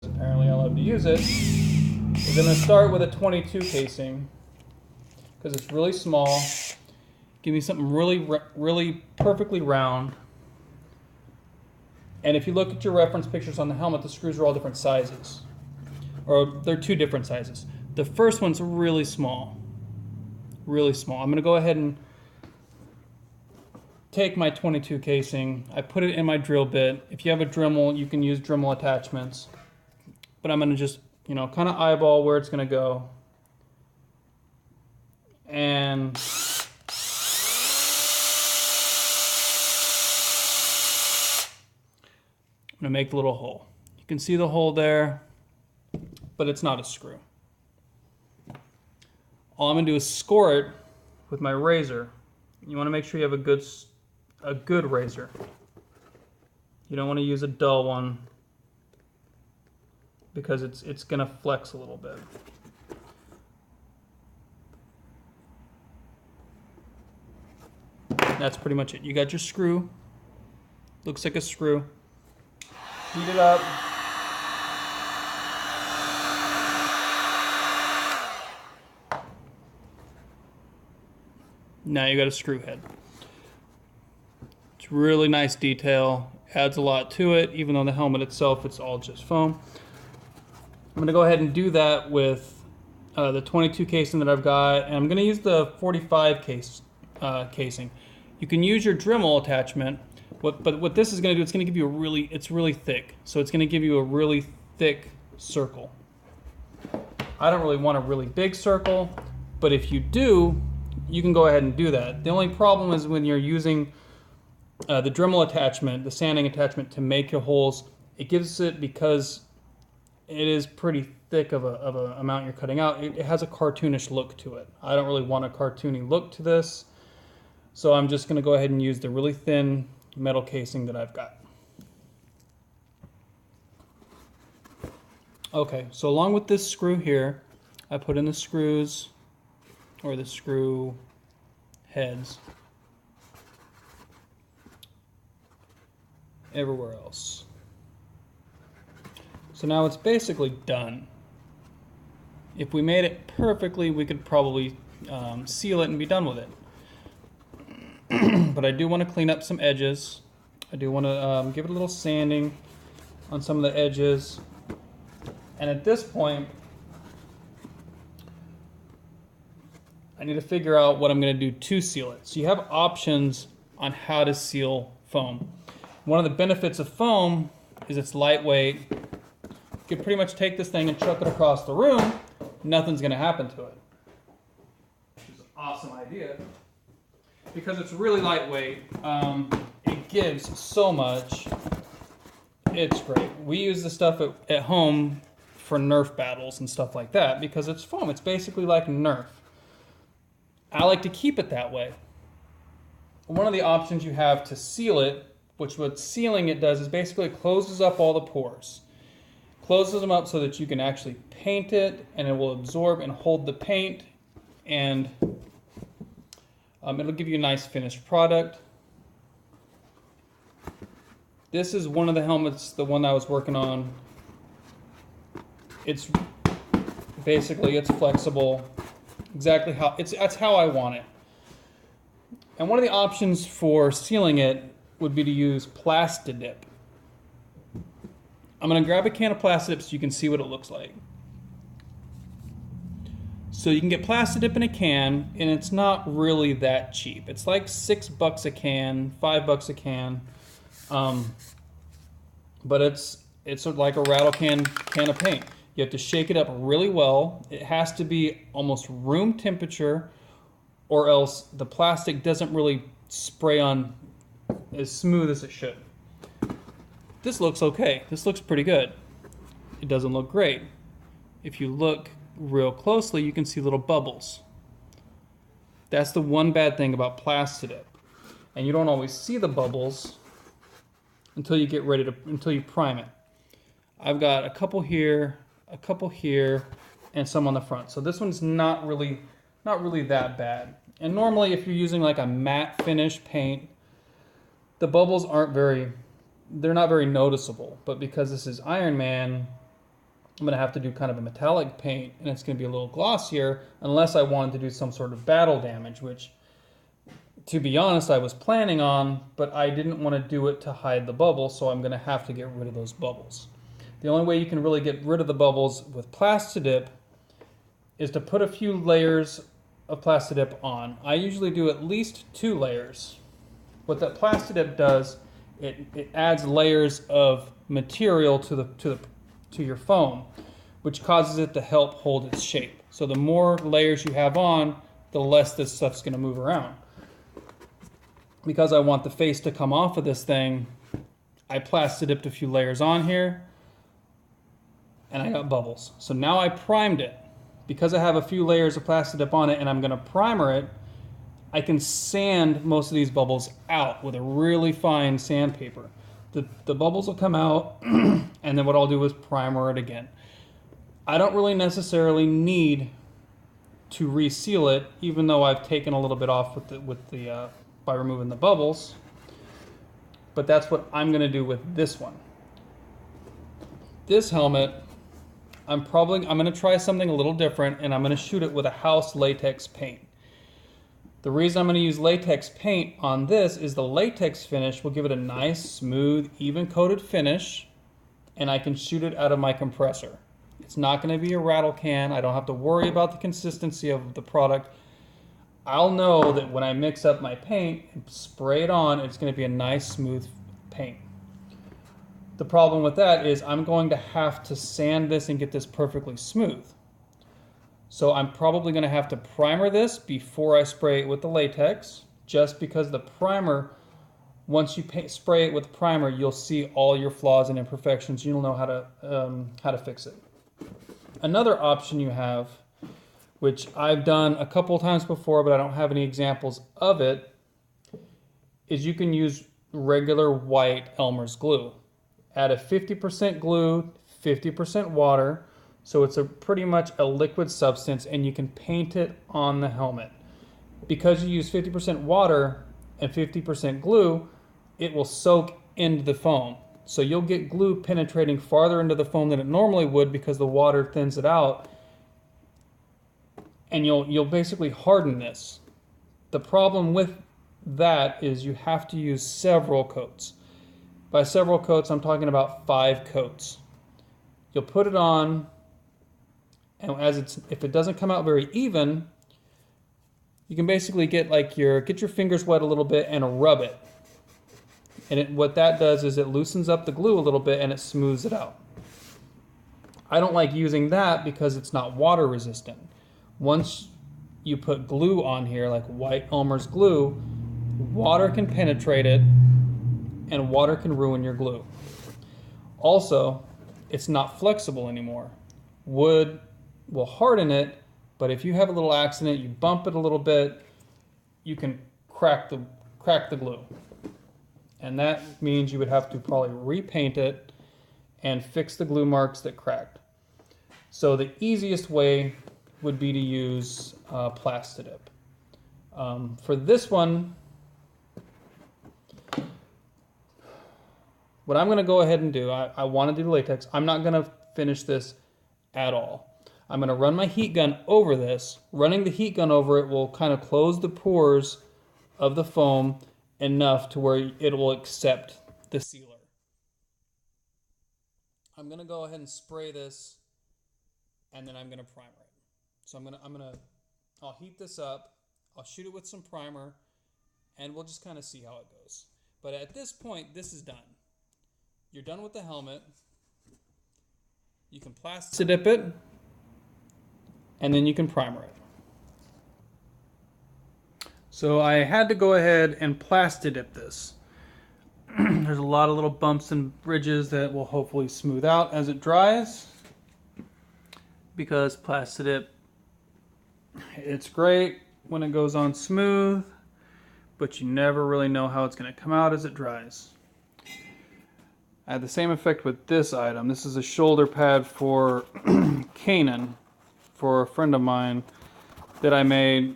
apparently I love to use it, is I'm going to start with a 22 casing because it's really small. Give me something really perfectly round. And if you look at your reference pictures on the helmet, the screws are all different sizes. Or they're two different sizes. The first one's really small. Really small. I'm going to go ahead and take my 22 casing. I put it in my drill bit. If you have a Dremel, you can use Dremel attachments. But I'm going to just, kind of eyeball where it's going to go. And I'm going to make the little hole. You can see the hole there, but it's not a screw. All I'm going to do is score it with my razor. You want to make sure you have a good razor. You don't want to use a dull one because it's going to flex a little bit. That's pretty much it. You got your screw. Looks like a screw. Heat it up. Now you got a screw head. It's really nice detail. Adds a lot to it, even though the helmet itself, it's all just foam. I'm going to go ahead and do that with the 22 casing that I've got, and I'm going to use the 45 casing. You can use your Dremel attachment, but what this is going to do, it's going to give you it's really thick, so it's going to give you a really thick circle. I don't really want a really big circle, but if you do, you can go ahead and do that. The only problem is when you're using the Dremel attachment, the sanding attachment, to make your holes, it gives it, because it is pretty thick of a amount you're cutting out, it has a cartoonish look to it. I don't really want a cartoony look to this, so I'm just going to go ahead and use the really thin metal casing that I've got. Okay, so along with this screw here, I put in the screws, or the screw heads, everywhere else. So now it's basically done. If we made it perfectly, we could probably seal it and be done with it. But I do want to clean up some edges. I do want to give it a little sanding on some of the edges. And at this point, I need to figure out what I'm going to do to seal it. So you have options on how to seal foam. One of the benefits of foam is it's lightweight. You can pretty much take this thing and chuck it across the room. Nothing's going to happen to it. Which is an awesome idea. Because it's really lightweight, it gives so much. It's great. We use the stuff at home for Nerf battles and stuff like that because it's foam. It's basically like Nerf. I like to keep it that way. One of the options you have to seal it, which what sealing it does is basically it closes up all the pores. Closes them up so that you can actually paint it, and it will absorb and hold the paint, and it'll give you a nice finished product. This is one of the helmets, the one I was working on. It's basically, it's flexible, exactly how, that's how I want it. And one of the options for sealing it would be to use Plastidip. I'm going to grab a can of Plastidip so you can see what it looks like. So you can get Plastidip in a can, and it's not really that cheap. It's like $6 a can, $5 a can, but it's like a rattle can of paint. You have to shake it up really well. It has to be almost room temperature, or else the plastic doesn't really spray on as smooth as it should. This looks okay. This looks pretty good. It doesn't look great. If you look real closely, you can see little bubbles. That's the one bad thing about Plastidip. And you don't always see the bubbles until you get ready to, until you prime it. I've got a couple here, and some on the front. So this one's not really that bad. And normally if you're using like a matte finish paint, the bubbles they're not very noticeable. But because this is Ironman, I'm going to have to do kind of a metallic paint, and it's going to be a little glossier unless I wanted to do some sort of battle damage, which, to be honest, I was planning on, but I didn't want to do it to hide the bubbles, so I'm going to have to get rid of those bubbles. The only way you can really get rid of the bubbles with Plastidip is to put a few layers of Plastidip on. I usually do at least 2 layers. What that Plastidip does, it adds layers of material to your foam, which causes it to help hold its shape. So the more layers you have on, the less this stuff's going to move around. Because I want the face to come off of this thing, I Plastidipped a few layers on here, and I got bubbles. So now I primed it. Because I have a few layers of Plastidip on it and I'm going to primer it, I can sand most of these bubbles out with a really fine sandpaper. The bubbles will come out, and then what I'll do is primer it again. I don't really necessarily need to reseal it, even though I've taken a little bit off by removing the bubbles. But that's what I'm going to do with this one. This helmet, I'm going to try something a little different, and I'm going to shoot it with a house latex paint. The reason I'm going to use latex paint on this is the latex finish will give it a nice, smooth, even coated finish, and I can shoot it out of my compressor. It's not going to be a rattle can. I don't have to worry about the consistency of the product. I'll know that when I mix up my paint and spray it on, it's going to be a nice, smooth paint. The problem with that is I'm going to have to sand this and get this perfectly smooth. So I'm probably going to have to primer this before I spray it with the latex, just because the primer, once you spray it with the primer, you'll see all your flaws and imperfections. You'll know how to fix it. Another option you have, which I've done a couple times before, but I don't have any examples of it, is you can use regular white Elmer's glue. Add a 50% glue, 50% water, so it's pretty much a liquid substance, and you can paint it on the helmet. Because you use 50% water and 50% glue, it will soak into the foam. So you'll get glue penetrating farther into the foam than it normally would because the water thins it out, and you'll basically harden this. The problem with that is you have to use several coats. By several coats, I'm talking about 5 coats. You'll put it on, and if it doesn't come out very even, you can basically get your fingers wet a little bit and rub it. And what that does is it loosens up the glue a little bit and it smooths it out. I don't like using that because it's not water resistant. Once you put glue on here, like white Elmer's glue, water can penetrate it, and water can ruin your glue. Also, it's not flexible anymore. Wood will harden it, but if you have a little accident, you bump it a little bit, you can crack the glue. And that means you would have to probably repaint it and fix the glue marks that cracked. So the easiest way would be to use Plastidip. For this one, what I'm going to go ahead and do, I want to do latex. I'm not going to finish this at all. I'm going to run my heat gun over this. Running the heat gun over it will kind of close the pores of the foam enough to where it will accept the sealer. I'm going to go ahead and spray this, and then I'm going to primer it. So I'll heat this up, I'll shoot it with some primer, and we'll just kind of see how it goes. But at this point, this is done. You're done with the helmet. You can Plastidip it, and then you can primer it. So I had to go ahead and Plastidip this. There's a lot of little bumps and bridges that will hopefully smooth out as it dries, because Plastidip, it's great when it goes on smooth, but you never really know how it's going to come out as it dries. I had the same effect with this item. This is a shoulder pad for Kanan, for a friend of mine that I made.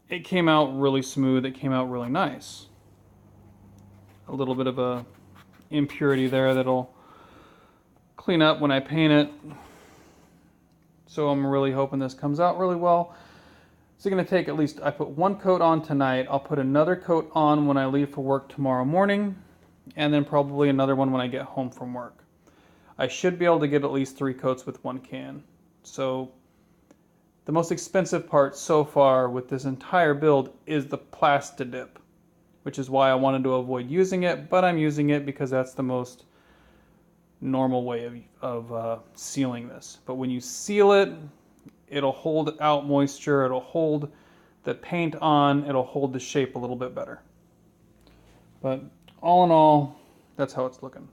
It came out really smooth. It came out really nice. A little bit of a impurity there that'll clean up when I paint it. So I'm really hoping this comes out really well. It's going to take at least, I put one coat on tonight. I'll put another coat on when I leave for work tomorrow morning, and then probably another one when I get home from work. I should be able to get at least 3 coats with one can. So the most expensive part so far with this entire build is the Plastidip, which is why I wanted to avoid using it, but I'm using it because that's the most normal way of sealing this. But when you seal it, it'll hold out moisture, it'll hold the paint on, it'll hold the shape a little bit better. But all in all, that's how it's looking.